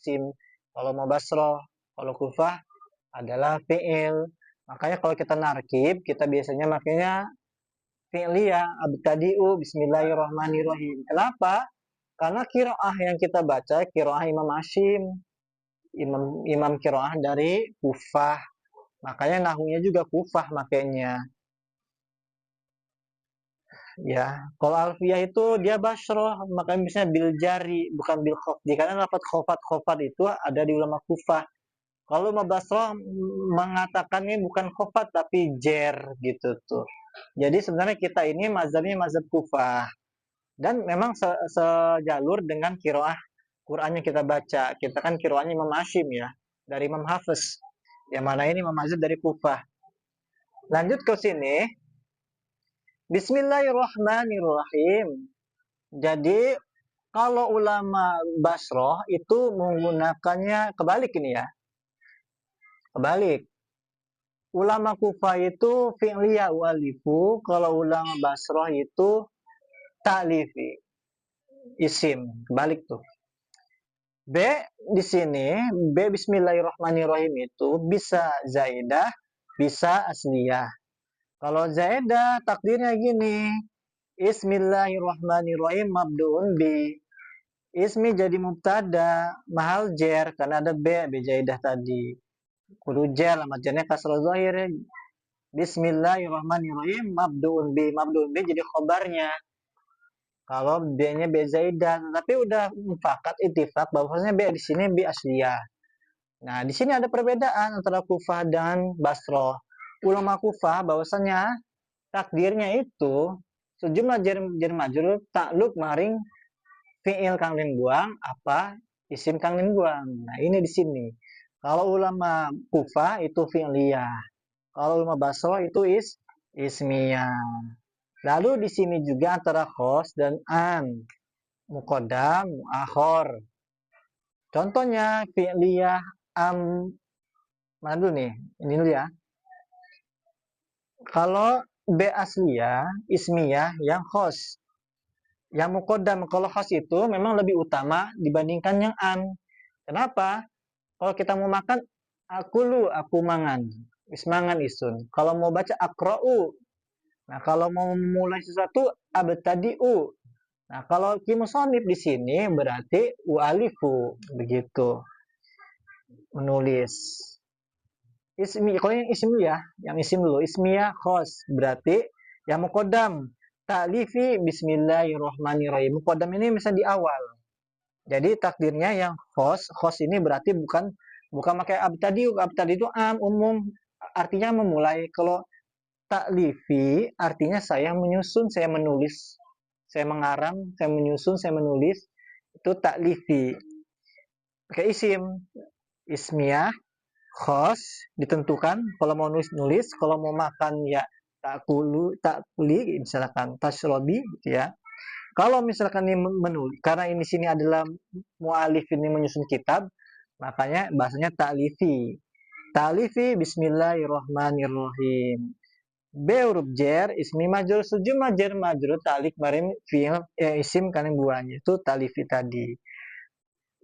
isim. Kalau mau basroh, kalau kufah adalah fi'il. Makanya kalau kita narkib, kita biasanya makanya fi'liyah, abtadi'u, bismillahirrahmanirrahim. Kenapa? Karena kiroah yang kita baca, kiroah Imam Hashim, imam kiroah dari Kufah. Makanya nahunya juga Kufah makanya. Ya, kalau alfiyah itu dia basroh, makanya misalnya bil jari, bukan bil khofdi. Karena lafaz khofat itu ada di ulama Kufah. Kalau ulama basroh mengatakannya bukan khofat tapi jer gitu tuh. Jadi sebenarnya kita ini mazhabnya mazhab Kufah. Dan memang sejalur dengan kiroah Quran yang kita baca. Kita kan kiroahnya Imam Hashim ya, dari Imam Hafiz. Yang mana ini Imam Hazim dari Kufah. Lanjut ke sini. Bismillahirrahmanirrahim. Jadi kalau ulama Basroh itu menggunakannya kebalik ini ya. Kebalik. Ulama Kufah itu fi'liyah walifu, kalau ulama Basroh itu ta'lifi. Isim, kebalik tuh. B di sini, B bismillahirrahmanirrahim itu bisa zaidah, bisa asliyah. Kalau zaidah takdirnya gini, Bismillahirrahmanirrahim mabdu'un bi. Ismi jadi mubtada, mahal jer karena ada B zaidah tadi. Kudu jer, alamat jernya kasrah zahir. Bismillahirrahmanirrahim mabdu'un bi. Mabdu'un bi jadi khobarnya. Kalau B-nya B zaidah, tapi udah mufakat ittifaq bahwasanya B di sini B asliyah. Nah, di sini ada perbedaan antara Kufah dan Basroh. Ulama Kufah bahwasanya takdirnya itu sejumlah jar majrur takluk maring fi'il kang den buang apa isim kang den buang. Nah, ini di sini. Kalau ulama Kufah itu fi'liyah. Kalau ulama Basroh itu ismiyah. Lalu di sini juga antara khos dan an, muqaddam, muakhor. Contohnya fi'liyah mana dulu nih? Ini dulu ya. Kalau B asliyah, ismiyah yang khos. Yang muqaddam, kalau khos itu memang lebih utama dibandingkan yang an. Kenapa? Kalau kita mau makan, aku mangan. Ismangan isun. Kalau mau baca akra'u. Nah, kalau mau memulai sesuatu abtadi'u. Nah, kalau kimusonif di sini berarti u'alifu, begitu. Menulis. Ismi, kalau yang ismi ya, yang isim dulu, ismiyah khos, berarti yang muqaddam, ta'lifi bismillahirrahmanirrahim. Muqaddam ini misalnya di awal. Jadi takdirnya yang khos ini berarti bukan pakai abtadi itu umum, artinya memulai. Kalau ta'lifi artinya saya menyusun, saya menulis, saya mengarang, saya menyusun, saya menulis, itu ta'lifi. Pakai isim, ismiyah khos ditentukan, kalau mau nulis, kalau mau makan ya takuli misalkan tashrobi gitu ya. Kalau misalkan ini menulis, karena ini sini adalah mu'alif ini menyusun kitab, makanya bahasanya ta'lifi. Ta'lifi bismillahirrahmanirrahim. B huruf jer ismi majrur sejumlah jar majrur ta'liq marim fi'il isim kan buahnya itu ta'lifi tadi.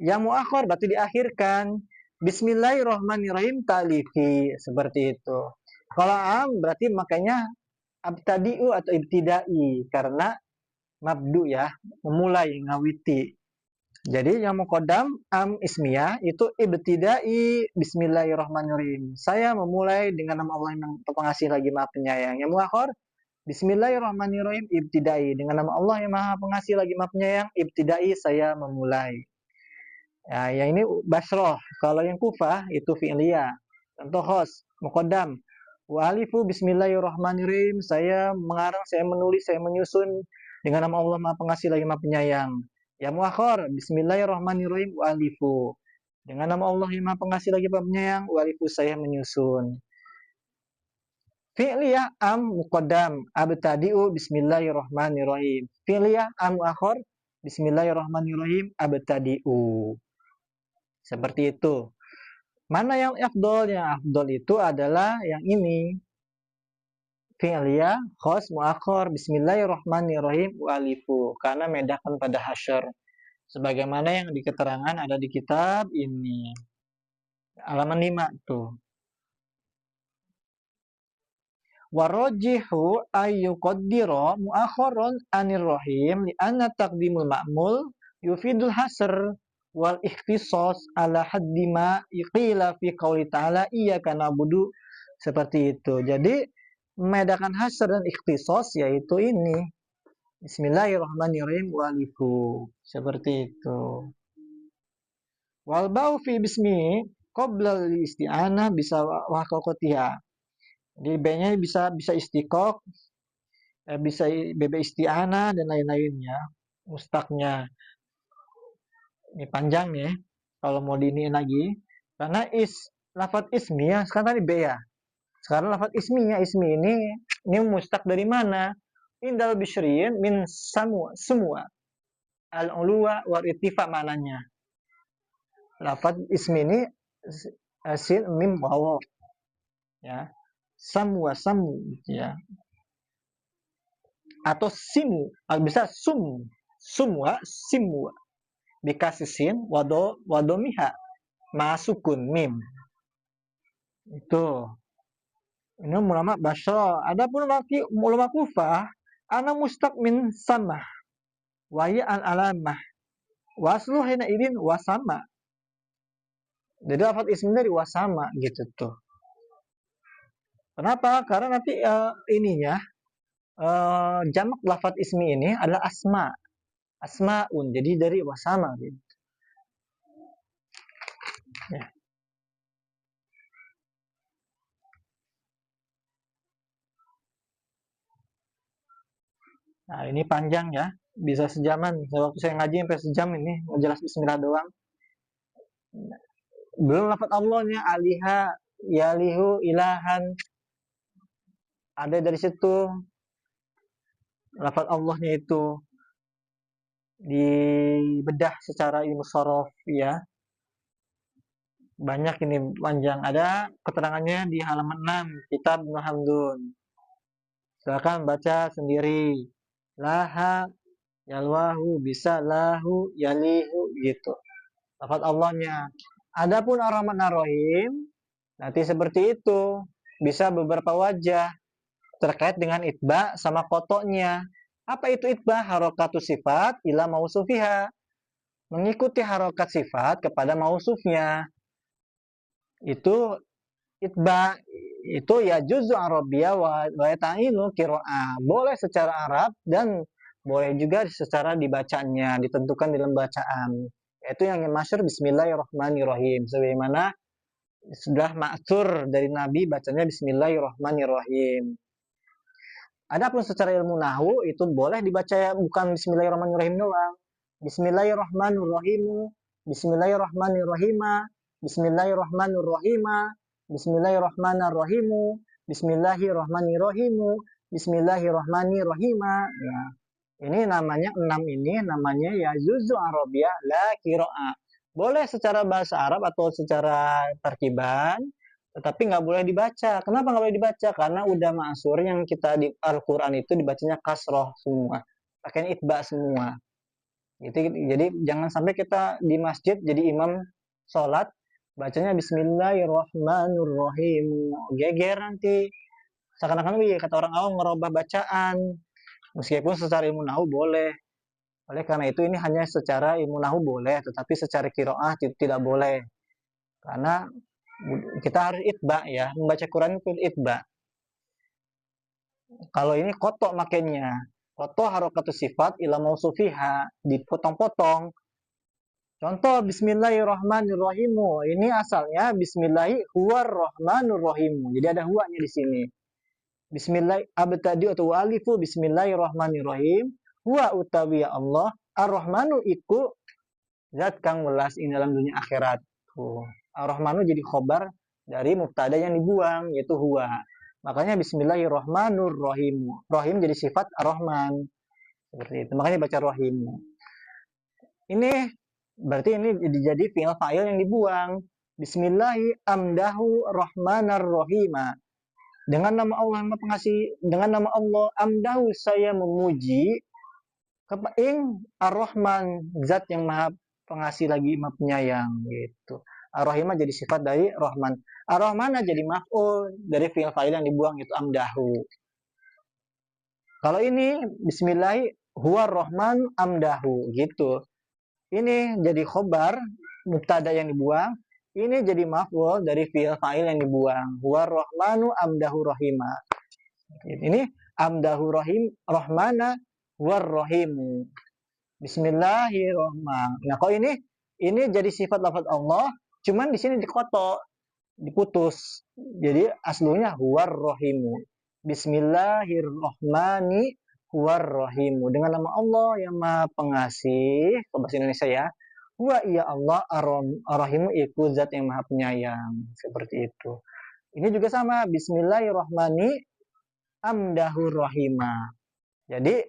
Yang muakhir berarti diakhirkan. Bismillahirrahmanirrahim ta'lifi, seperti itu. Kalau am berarti makanya abtadi'u atau ibtidai karena mabdu ya, memulai, ngawiti. Jadi yang muqaddam am ismiyah itu ibtidai bismillahirrahmanirrahim. Saya memulai dengan nama Allah yang pengasih lagi Maha Penyayang. Yang muakhir bismillahirrahmanirrahim ibtidai dengan nama Allah yang Maha Pengasih lagi Maha Penyayang. Ibtidai saya memulai. Ya, yang ini basroh. Kalau yang kufah itu fi'liyah. Contoh khos, muqaddam. Wa alifu bismillahirrahmanirrahim. Saya mengarang, saya menulis, saya menyusun dengan nama Allah Maha Pengasih lagi Maha Penyayang. Ya muakhir, bismillahirrahmanirrahim wa alifu. Dengan nama Allah yang Maha Pengasih lagi Maha Penyayang, wa alifu saya menyusun. Fi'liyah am muqaddam abtadi'u bismillahirrahmanirrahim. Fi'liyah am muakhir bismillahirrahmanirrahim abtadi'u. Seperti itu. Mana yang afdol? Yang afdol itu adalah yang ini. Fi'liyah khos muakhir bismillahirrahmanirrahim wa alifu. Karena medakan pada hasyr. Sebagaimana yang di keterangan ada di kitab ini. Halaman 5 tuh. Warajihu ayyuqaddira mu'akharon anir rahim li'anna taqdimul ma'mul yufidul hasr wal ikhtisas ala haddi ma qila fi qouli ta'ala iyyaka na'budu, seperti itu. Jadi membedakan hasr dan ikhtisas yaitu ini. Bismillahirrahmanirrahim walifu, seperti itu. Wal ba'u fi bismi qabla al-isti'anah bisa wa haqqatiha. Jadi B-nya bisa istiqoq, bisa BB isti'anah dan lain-lainnya. Mustaknya. Ini panjang nih. Kalau mau diiniin lagi. Karena lafadz ismiyah, sekarang tadi B ya. Sekarang lafadz ismiyah, ismi ini mustak dari mana? Indal bisyriyin min semua. Al-uluwa wal irtifa maknanya. Lafadz ismi ini sin mim waw. Ya. Samu ya. Atau simu, bisa sumwa simwa dikasih sin wadomiha masukun mim. Itu ini ulama Basra. Adapun ulama Kufah ana mustaq min samah wa ya al alamah waslu hina idin wasama. Jadi lafaz ismi dari wasama gitu tuh. Kenapa? Karena nanti ininya jamak lafaz ismi ini adalah asmaun, jadi dari wasama gitu. Ya. Nah, ini panjang ya, bisa sejaman. Waktu saya ngaji sampai sejam ini, ngejelas bismillah doang. Belum lafaz Allahnya, aliha, yalihu, ilahan. Ada dari situ lafaz Allahnya itu dibedah secara ilmu shorof ya. Banyak ini panjang. Ada keterangannya di halaman 6 kitab Ibnu Hamdun. Silakan baca sendiri. Laha yalwahu, bisa lahu yalihu gitu. Lafaz Allahnya. Adapun ar-Rahman ar-Rahim nanti seperti itu. Bisa beberapa wajah terkait dengan itba sama kotonya. Apa itu itba? Harokatus sifat ila mausufiha. Mengikuti harokat sifat kepada mausufnya. Itu itba. Itu ya juzu Arabia wa ta'inu qiraah. Boleh secara Arab dan boleh juga secara dibacanya, ditentukan dalam bacaan. Yaitu yang masyhur bismillahirrahmanirrahim. Sebagaimana sudah ma'tsur dari Nabi bacanya bismillahirrahmanirrahim. Adapun secara ilmu nahwu itu boleh dibaca bukan bismillahirrahmanirrahim doang. Bismillahirrahmanirrahim, bismillahirrahmanirrahim, bismillahirrahmanirrahim, bismillahirrahmanirrahim, bismillahirrahmanirrahim, bismillahirrahmanirrahim. Ya. Ini namanya 6 ini namanya ya juzu Arabiyah la qiraah. Boleh secara bahasa Arab atau secara tarkiban, tetapi nggak boleh dibaca. Kenapa nggak boleh dibaca? Karena udah ma'sur yang kita di Al-Quran itu dibacanya kasroh semua, pakainya itba semua. Jadi jangan sampai kita di masjid jadi imam sholat bacanya Bismillahirrahmanirrahim, geger nanti. Seakan-akan kata orang awam ngerubah bacaan. Meskipun secara ilmu nahwu boleh. Oleh karena itu ini hanya secara ilmu nahwu boleh, tetapi secara qiraah tidak boleh. Karena kita harus itba ya, membaca Quran itu itba. Kalau ini kotok makanya, kotok harokatus sifat ila mausufiha, dipotong-potong. Contoh bismillahirrahmanirrahim. Ini asalnya bismillahirrahmanirrahim. Jadi ada huanya di sini. Bismillah abtadi atau alifu bismillahirrahmanirrahim. Huwa utawi ya Allah ar-Rahmanu iku zat kang welas ing dalam dunia akhirat. Ar-Rahmanu jadi khobar dari mubtada yang dibuang yaitu huwa. Makanya bismillahirrahmanirrahim. Rahim jadi sifat ar-Rahman. Seperti itu. Makanya baca rahim. Ini berarti ini jadi fi'il fa'il yang dibuang. Bismillahi amdahu rahmanar rahima. Dengan nama Allah yang Maha Pengasih, dengan nama Allah amdahu saya memuji Ing Ar-Rahman, zat yang maha pengasih lagi maha penyayang gitu. Ar-Rahim jadi sifat dari Rahman. Ar-Rahman jadi maf'ul dari fi'il fa'il yang dibuang itu amdahu. Kalau ini bismillah huwa Rahman amdahu gitu. Ini jadi khobar mubtada yang dibuang. Ini jadi maf'ul dari fi'il fa'il yang dibuang. Huwa Rahmanu amdahu rahima. Ini amdahu rahim rahmana war rahimu. Bismillahirrahmanirrahim. Nah, kok ini jadi sifat lafaz Allah, cuman di sini dikotok, diputus. Jadi aslunya huwar rahimu. Bismillahirrahmanirrahim huwar rahimu. Dengan nama Allah yang Maha Pengasih, bahasa Indonesia ya. Huwa iya Allah ar-rahimu iku zat yang Maha Penyayang. Seperti itu. Ini juga sama. Bismillahirrahmanirrahim amdahur rahimah. Jadi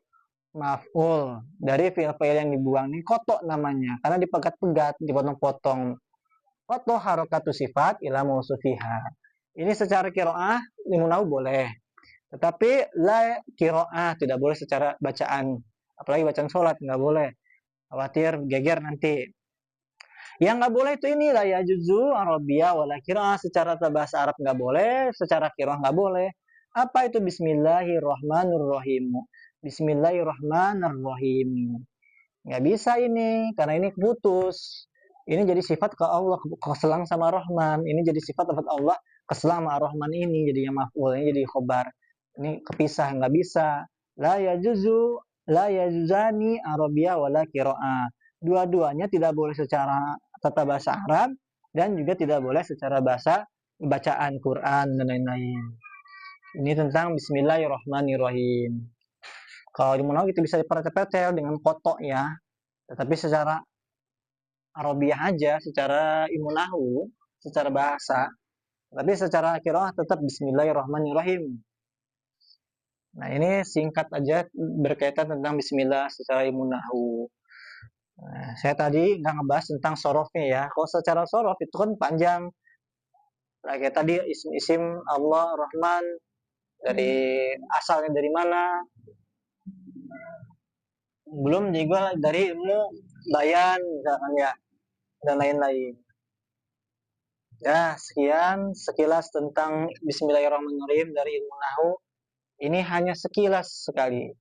maf'ul dari fi'il yang dibuang ini kotok namanya karena dipegat-pegat, dipotong-potong. Kotok harokatu sifat ila mausufiha. Ini secara qiraah limunau boleh. Tetapi la qiraah tidak boleh secara bacaan. Apalagi bacaan sholat nggak boleh. Khawatir geger nanti. Yang nggak boleh itu ini la yajuzu arabiyah wala qiraah, secara bahasa Arab nggak boleh, secara qiraah nggak boleh. Apa itu bismillahirrahmanirrahim? Bismillahirrahmanirrahim. Nggak bisa ini, karena ini putus. Ini jadi sifat ke Allah, keselang sama Rahman. Ini jadi sifat lafaz Allah, keselang sama Rahman ini. Jadinya maf'ul, ini jadi khobar. Ini kepisah, nggak bisa. La yajuzu, la yajuzani arabiyah wala qiraah. Dua-duanya tidak boleh secara tata bahasa Arab, dan juga tidak boleh secara bahasa bacaan Quran dan lain-lain. Ini tentang Bismillahirrahmanirrahim. Kalau di Munawi kita bisa dipercepat dengan kotok ya. Tetapi secara Arabiah aja, secara imunahu, secara bahasa. Tapi secara qiraah tetap Bismillahirrahmanirrahim. Nah ini singkat aja berkaitan tentang Bismillah secara imunahu. Nah, saya tadi nggak ngebahas tentang sorofnya ya. Kalau secara sorof itu kan panjang. Nah, kayak tadi isim-isim Allah, Rahman, dari asalnya dari mana, belum juga dari ilmu bayan misalkan ya, dan lain-lain. Ya, sekian sekilas tentang Bismillahirrahmanirrahim dari ilmu nahu. Ini hanya sekilas sekali.